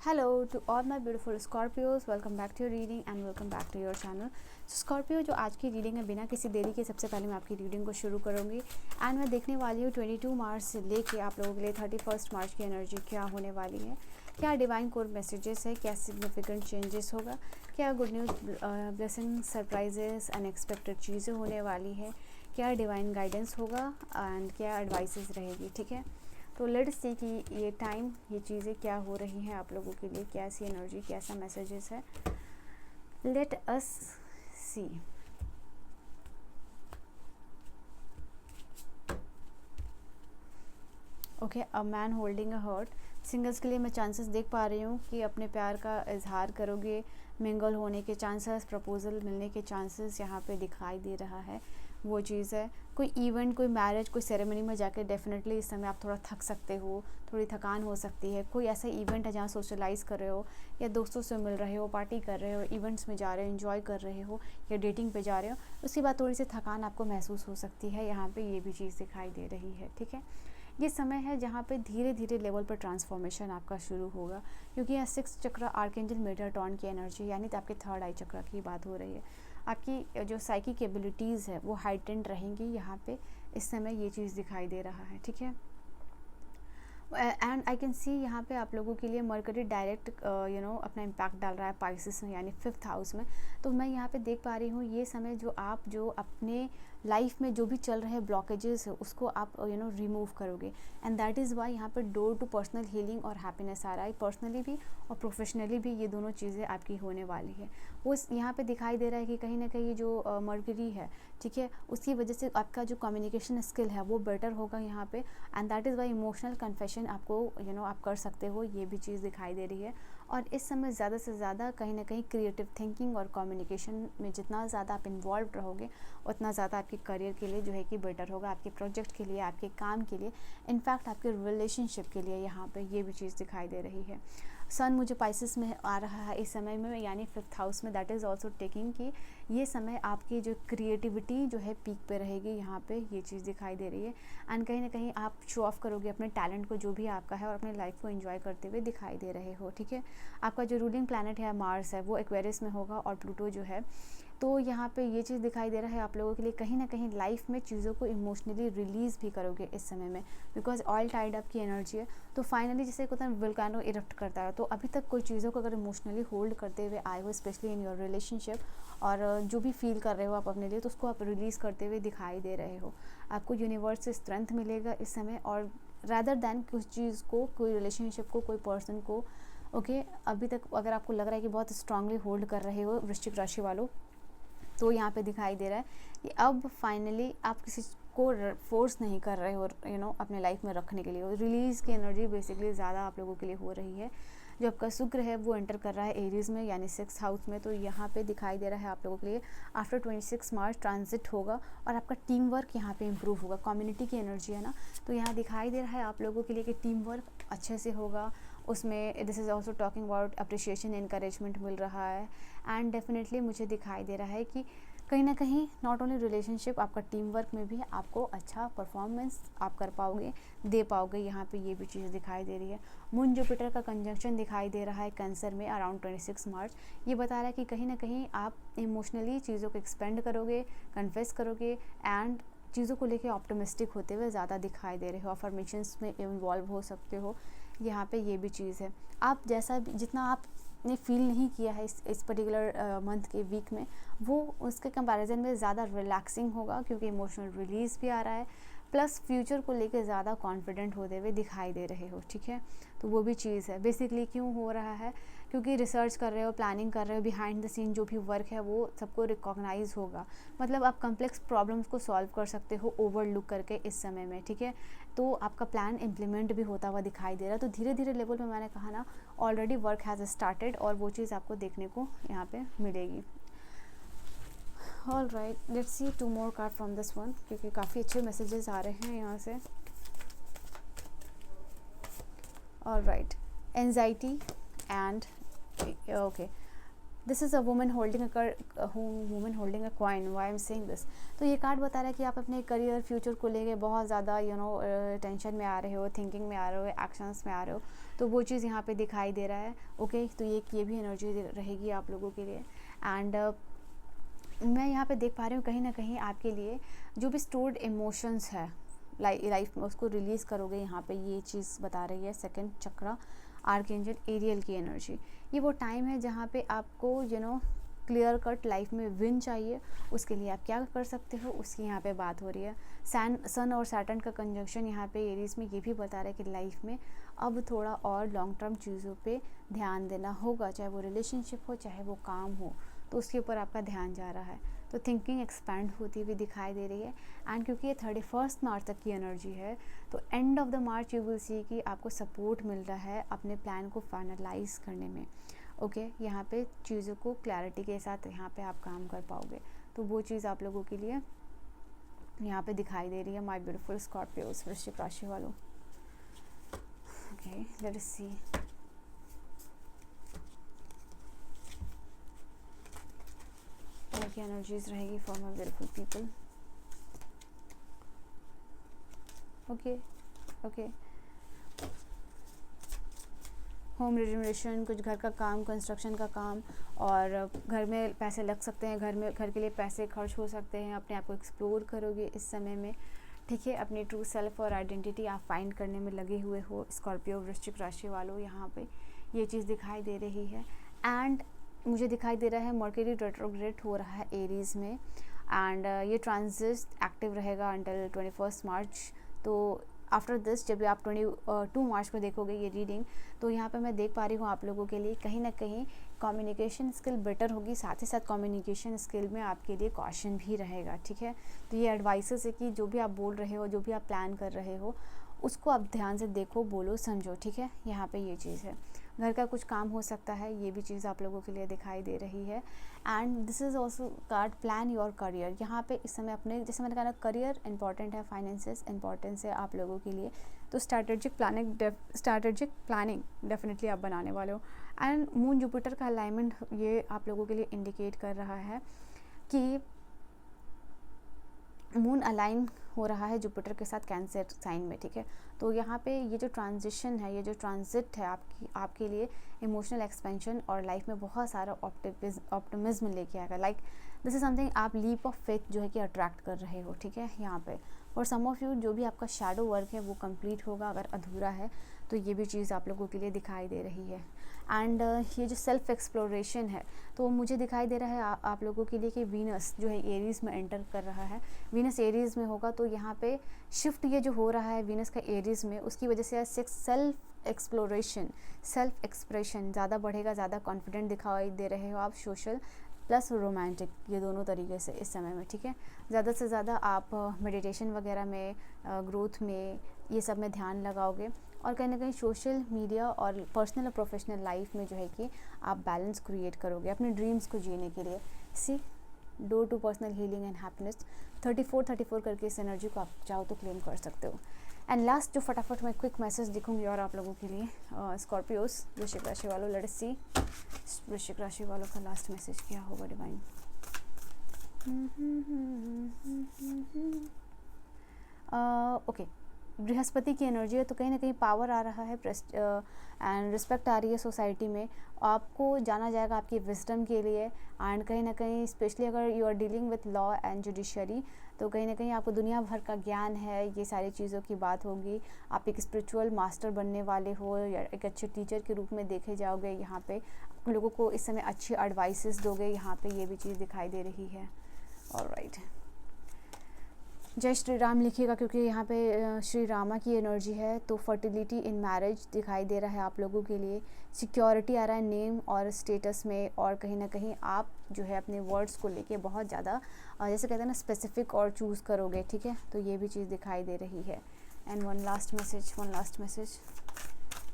Hello to all my beautiful Scorpios, welcome back to your reading and welcome back to your channel. Scorpio, जो आज की reading है, बिना किसी देरी के सबसे पहले मैं आपकी रीडिंग को शुरू करूँगी एंड मैं देखने वाली हूँ 22 मार्च से लेके आप लोगों के लिए 31 मार्च की एनर्जी क्या होने वाली है, क्या डिवाइन कोड मैसेजेस है, क्या सिग्निफिकेंट चेंजेस होगा, क्या good news, blessing, surprises, unexpected चीज़ें होने वाली है, क्या डिवाइन गाइडेंस होगा एंड क्या एडवाइसेस रहेगी। ठीक है, तो लेट्स सी कि ये टाइम, ये चीज़ें क्या हो रही हैं आप लोगों के लिए, कैसी एनर्जी, कैसा मैसेजेस है। Let us see. Okay, a man holding a heart. Singles के लिए मैं चांसेस देख पा रही हूँ कि अपने प्यार का इजहार करोगे, मिंगल होने के चांसेस, प्रपोजल मिलने के चांसेस यहाँ पे दिखाई दे रहा है। वो चीज़ है, कोई इवेंट, कोई मैरिज, कोई सेरेमनी में जाके डेफिनेटली इस समय आप थोड़ा थक सकते हो, थोड़ी थकान हो सकती है। कोई ऐसा इवेंट है जहाँ सोशलाइज़ कर रहे हो या दोस्तों से मिल रहे हो, पार्टी कर रहे हो, इवेंट्स में जा रहे हो, एंजॉय कर रहे हो या डेटिंग पे जा रहे हो, उसके बाद थोड़ी सी थकान आपको महसूस हो सकती है। यहाँ पे ये भी चीज़ दिखाई दे रही है। ठीक है, ये समय है जहाँ पे धीरे धीरे लेवल पर ट्रांसफॉर्मेशन आपका शुरू होगा, क्योंकि यहाँ 6 चक्र आर्कएंजल मेटाट्रॉन की एनर्जी, यानी तो आपके थर्ड आई चक्र की बात हो रही है। आपकी जो साइकिक एबिलिटीज़ है वो हाइटेंड रहेंगी यहाँ पे इस समय, ये चीज़ दिखाई दे रहा है। ठीक है, एंड आई कैन सी यहाँ पे आप लोगों के लिए मरकरी डायरेक्ट अपना इम्पैक्ट डाल रहा है पाइसेस में, यानी 5th हाउस में। तो मैं यहाँ पे देख पा रही हूँ ये समय जो अपने लाइफ में जो भी चल रहे ब्लॉकेजेस है उसको आप रिमूव करोगे, एंड दैट इज़ वाई यहाँ पे डोर टू पर्सनल हीलिंग और हैप्पीनेस आ रहा है। पर्सनली भी और प्रोफेशनली भी ये दोनों चीज़ें आपकी होने वाली है। वो यहाँ पे दिखाई दे रहा है कि कहीं ना कहीं जो मरकरी है, ठीक है, उसकी वजह से आपका जो कम्युनिकेशन स्किल है वो बेटर होगा यहाँ पे, and that is why emotional confession आपको आप कर सकते हो, ये भी चीज़ दिखाई दे रही है। और इस समय ज़्यादा से ज़्यादा कहीं ना कहीं क्रिएटिव थिंकिंग और कम्युनिकेशन में जितना ज़्यादा आप इन्वॉल्व रहोगे उतना ज़्यादा आपके करियर के लिए जो है कि बेटर होगा, आपके प्रोजेक्ट के लिए, आपके काम के लिए, इनफैक्ट आपके रिलेशनशिप के लिए। यहाँ पे ये भी चीज़ दिखाई दे रही है। सन मुझे पाइसेस में आ रहा है इस समय में, यानी 5th हाउस में। दैट इज़ ऑल्सो टेकिंग कि ये समय आपकी जो क्रिएटिविटी जो है पीक पे रहेगी, यहाँ पे ये चीज़ दिखाई दे रही है। एंड कहीं ना कहीं आप शो ऑफ करोगे अपने टैलेंट को, जो भी आपका है, और अपने लाइफ को एंजॉय करते हुए दिखाई दे रहे हो। ठीक है, आपका जो रूलिंग प्लैनेट है मार्स है वो एक्वेरियस में होगा, और प्लूटो जो है, तो यहाँ पे ये चीज़ दिखाई दे रहा है आप लोगों के लिए कहीं ना कहीं लाइफ में चीज़ों को इमोशनली रिलीज़ भी करोगे इस समय में, बिकॉज ऑयल टाइड अप की एनर्जी है। तो फाइनली जैसे होता है वोल्केनो इरप्ट करता है, तो अभी तक कोई चीज़ों को अगर इमोशनली होल्ड करते हुए आए हो, स्पेशली इन योर रिलेशनशिप, और जो भी फील कर रहे हो आप अपने लिए, तो उसको आप रिलीज़ करते हुए दिखाई दे रहे हो। आपको यूनिवर्स से स्ट्रेंथ मिलेगा इस समय, और रैदर दैन कुछ चीज़ को, कोई रिलेशनशिप को, कोई पर्सन को, ओके, अभी तक अगर आपको लग रहा है कि बहुत स्ट्रांगली होल्ड कर रहे हो वृश्चिक राशि वालों, तो यहाँ पे दिखाई दे रहा है कि अब फाइनली आप किसी को फोर्स नहीं कर रहे हो अपने लाइफ में रखने के लिए। रिलीज़ की एनर्जी बेसिकली ज़्यादा आप लोगों के लिए हो रही है। जो आपका शुक्र है वो एंटर कर रहा है एरीज में, यानी 6th हाउस में। तो यहाँ पे दिखाई दे रहा है आप लोगों के लिए आफ्टर 26 मार्च ट्रांजिट होगा, और आपका टीम वर्क यहाँ पे इम्प्रूव होगा। कम्युनिटी की एनर्जी है ना, तो यहाँ दिखाई दे रहा है आप लोगों के लिए कि टीम वर्क अच्छे से होगा। उसमें this is also talking about appreciation, encouragement मिल रहा है। एंड डेफिनेटली मुझे दिखाई दे रहा है कि कहीं ना कहीं नॉट ओनली रिलेशनशिप, आपका टीम वर्क में भी आपको अच्छा परफॉर्मेंस आप कर पाओगे, दे पाओगे। यहाँ पे ये भी चीज़ दिखाई दे रही है। मून जुपिटर का कंजंक्शन दिखाई दे रहा है कैंसर में अराउंड 26 मार्च। ये बता रहा है कि कहीं ना कहीं आप इमोशनली चीज़ों को एक्सपेंड करोगे, कन्फेस करोगे, एंड चीज़ों को लेके ऑप्टिमिस्टिक होते हुए ज़्यादा दिखाई दे रहे हो, अफर्मेशंस में इन्वॉल्व हो सकते हो। यहाँ पे ये भी चीज़ है। आप जैसा जितना आपने फील नहीं किया है इस पर्टिकुलर मंथ के वीक में, वो उसके कंपैरिजन में ज़्यादा रिलैक्सिंग होगा, क्योंकि इमोशनल रिलीज़ भी आ रहा है, प्लस फ्यूचर को लेके ज़्यादा कॉन्फिडेंट होते हुए दिखाई दे रहे हो। ठीक है, तो वो भी चीज़ है। बेसिकली क्यों हो रहा है, क्योंकि रिसर्च कर रहे हो, प्लानिंग कर रहे हो, बिहाइंड द सीन जो भी वर्क है वो सबको रिकॉग्नाइज होगा। मतलब आप कम्प्लेक्स प्रॉब्लम्स को सॉल्व कर सकते हो ओवरलुक करके इस समय में। ठीक है, तो आपका प्लान इम्प्लीमेंट भी होता हुआ दिखाई दे रहा है। तो धीरे धीरे लेवल में, मैंने कहा ना, ऑलरेडी वर्क हैज़ स्टार्टेड, और वो चीज़ आपको देखने को यहाँ पे मिलेगी। All right, let's see 2 more card from this one, क्योंकि काफ़ी अच्छे मैसेजेस आ रहे हैं यहाँ से। All right, anxiety and okay, this is a woman holding a coin, why I am saying this. तो ये कार्ड बता रहा है कि आप अपने करियर फ्यूचर को लेके बहुत ज़्यादा टेंशन में आ रहे हो, थिंकिंग में आ रहे हो, एक्शंस में आ रहे हो, तो वो चीज़ यहाँ पे दिखाई दे रहा है। ओके, तो ये भी एनर्जी रहेगी आप लोगों के लिए। एंड मैं यहाँ पे देख पा रही हूँ कहीं ना कहीं आपके लिए जो भी स्टोर्ड इमोशंस है लाइफ में, उसको रिलीज़ करोगे। यहाँ पे ये चीज़ बता रही है सेकंड चक्रा, आर्कएंजल एरियल की एनर्जी। ये वो टाइम है जहाँ पे आपको क्लियर कट लाइफ में विन चाहिए। उसके लिए आप क्या कर सकते हो, उसकी यहाँ पे बात हो रही है। सन और सैटर्न का कंजंक्शन यहाँ पे एरीज में ये भी बता रहा है कि लाइफ में अब थोड़ा और लॉन्ग टर्म चीज़ों पे ध्यान देना होगा, चाहे वो रिलेशनशिप हो, चाहे वो काम हो, तो उसके ऊपर आपका ध्यान जा रहा है। तो थिंकिंग एक्सपैंड होती हुई दिखाई दे रही है। एंड क्योंकि ये 31 मार्च तक की एनर्जी है, तो end of the March you will see कि आपको सपोर्ट मिल रहा है अपने प्लान को फाइनलाइज करने में। ओके, यहाँ पे चीज़ों को क्लैरिटी के साथ यहाँ पे आप काम कर पाओगे, तो वो चीज़ आप लोगों के लिए यहाँ पे दिखाई दे रही है। माय ब्यूटीफुल स्कॉर्पियोस, वृश्चिक राशि वालों। ओके, लेट अस सी। क्या एनर्जीज रहेगी for my beautiful people. Okay, home renovation, कुछ घर का काम, कंस्ट्रक्शन का काम, और घर में पैसे लग सकते हैं, घर के लिए पैसे खर्च हो सकते हैं। अपने आप को एक्सप्लोर करोगे इस समय में, ठीक है। अपनी ट्रू सेल्फ और आइडेंटिटी आप फाइंड करने में लगे हुए हो स्कॉर्पियो वृश्चिक राशि वालों। यहाँ पे ये चीज़ दिखाई दे रही है। एंड मुझे दिखाई दे रहा है मर्क्यूरी रेट्रोग्रेड हो रहा है एरीज में, एंड ये ट्रांजिट एक्टिव रहेगा अंटिल 21 मार्च। तो आफ्टर दिस जब आप 22 मार्च को देखोगे ये रीडिंग, तो यहाँ पे मैं देख पा रही हूँ आप लोगों के लिए कहीं ना कहीं कम्युनिकेशन स्किल बेटर होगी, साथ ही साथ कम्युनिकेशन स्किल में आपके लिए कॉशन भी रहेगा, ठीक है। तो ये एडवाइसेस है कि जो भी आप बोल रहे हो, जो भी आप प्लान कर रहे हो, उसको आप ध्यान से देखो, बोलो, समझो, ठीक है। यहाँ पे ये चीज़ है। घर का कुछ काम हो सकता है, ये भी चीज़ आप लोगों के लिए दिखाई दे रही है। And this is also card plan your career. यहाँ पे इस समय अपने, जैसे मैंने कहा, करियर इंपॉर्टेंट है, फाइनेंसेस इंपॉर्टेंस है आप लोगों के लिए, तो स्ट्रैटेजिक प्लानिंग डेफिनेटली आप बनाने वाले हो। एंड मून जुपिटर का अलाइनमेंट ये आप लोगों के लिए इंडिकेट कर रहा है कि मून अलाइन हो रहा है जुपिटर के साथ कैंसर साइन में, ठीक है। तो यहाँ पे ये जो ट्रांजिशन है, ये जो ट्रांजिट है आपके लिए इमोशनल एक्सपेंशन और लाइफ में बहुत सारा ऑप्टिमिज्म लेके आएगा। लाइक दिस इज समथिंग आप लीप ऑफ फेथ जो है कि अट्रैक्ट कर रहे हो, ठीक है। यहाँ पे और सम ऑफ यू जो भी आपका शैडो वर्क है वो कंप्लीट होगा, अगर अधूरा है तो ये भी चीज़ आप लोगों के लिए दिखाई दे रही है। एंड ये जो सेल्फ एक्सप्लोरेशन है, तो मुझे दिखाई दे रहा है आप लोगों के लिए कि वीनस जो है एरीज़ में एंटर कर रहा है। वीनस एरीज़ में होगा तो यहाँ पे शिफ्ट ये जो हो रहा है वीनस का एरीज़ में, उसकी वजह से सेल्फ एक्सप्लोरेशन, सेल्फ एक्सप्रेशन ज़्यादा बढ़ेगा, ज़्यादा कॉन्फिडेंट दिखाई दे रहे हो आप, सोशल प्लस रोमांटिक, ये दोनों तरीके से इस समय में, ठीक है। ज़्यादा से ज़्यादा आप मेडिटेशन वगैरह में, ग्रोथ में, ये सब में ध्यान लगाओगे, और कहीं ना कहीं सोशल मीडिया और पर्सनल और प्रोफेशनल लाइफ में जो है कि आप बैलेंस क्रिएट करोगे अपने ड्रीम्स को जीने के लिए। See door to personal healing and happiness 34 करके इस एनर्जी को आप चाहो तो क्लेम कर सकते हो। एंड लास्ट जो फटाफट मैं क्विक मैसेज दिखूंगी और आप लोगों के लिए, स्कॉर्पियोस वृश्चिक राशि वालों, लेट्स सी वृश्चिक राशि वालों का लास्ट मैसेज क्या होगा डिवाइन। ओके, बृहस्पति की एनर्जी है, तो कहीं ना कहीं पावर आ रहा है एंड रिस्पेक्ट आ रही है सोसाइटी में, आपको जाना जाएगा आपकी विजडम के लिए। एंड कहीं ना कहीं स्पेशली अगर you are dealing with law and judiciary, तो कहीं ना कहीं आपको दुनिया भर का ज्ञान है, ये सारी चीज़ों की बात होगी। आप एक स्पिरिचुअल मास्टर बनने वाले हो या एक अच्छे टीचर के रूप में देखे जाओगे। यहाँ पे लोगों को इस समय अच्छी एडवाइसेस दोगे, यहाँ पे ये भी चीज़ दिखाई दे रही है। ऑलराइट, जय श्री राम लिखिएगा क्योंकि यहाँ पे श्री रामा की एनर्जी है। तो फर्टिलिटी इन मैरिज दिखाई दे रहा है आप लोगों के लिए, सिक्योरिटी आ रहा है नेम और स्टेटस में, और कहीं ना कहीं आप जो है अपने वर्ड्स को लेके बहुत ज़्यादा जैसे कहते हैं ना स्पेसिफिक और चूज़ करोगे, ठीक है। तो ये भी चीज़ दिखाई दे रही है। And one last message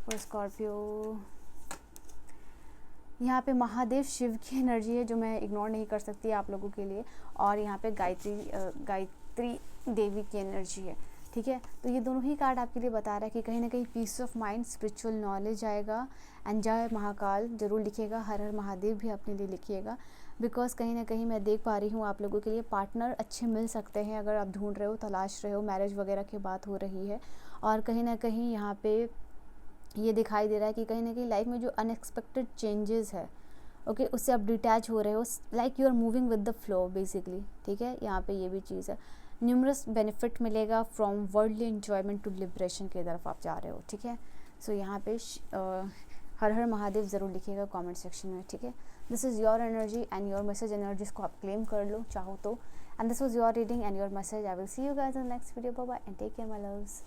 for Scorpio. यहाँ पे महादेव शिव की एनर्जी है जो मैं इग्नोर नहीं कर सकती आप लोगों के लिए, और यहाँ पे गायत्री देवी की एनर्जी है, ठीक है। तो ये दोनों ही कार्ड आपके लिए बता रहा है कि कहीं ना कहीं peace of mind, spiritual knowledge आएगा। एंड जय महाकाल जरूर लिखिएगा, हर हर महादेव भी अपने लिए लिखिएगा, बिकॉज कहीं ना कहीं मैं देख पा रही हूँ आप लोगों के लिए पार्टनर अच्छे मिल सकते हैं। अगर आप ढूंढ रहे हो, तलाश रहे हो, मैरिज वगैरह की बात हो रही है। और कहीं ना कहीं यहाँ पे ये दिखाई दे रहा है कि कहीं ना कहीं लाइफ में जो अनएक्सपेक्टेड चेंजेस है, ओके, उससे आप डिटैच हो रहे हो, like you are moving with the flow basically, ठीक है। यहाँ पे ये भी चीज़ है, न्यूमरस बेनिफिट मिलेगा from worldly enjoyment to liberation की तरफ आप जा रहे हो, ठीक है। सो यहाँ पे हर हर महादेव ज़रूर लिखिएगा कमेंट सेक्शन में, ठीक है। This is your energy and your message energies को आप क्लेम कर लो चाहो तो। And this was your reading and your message. I will see you guys in next video. Bye bye and take care my loves.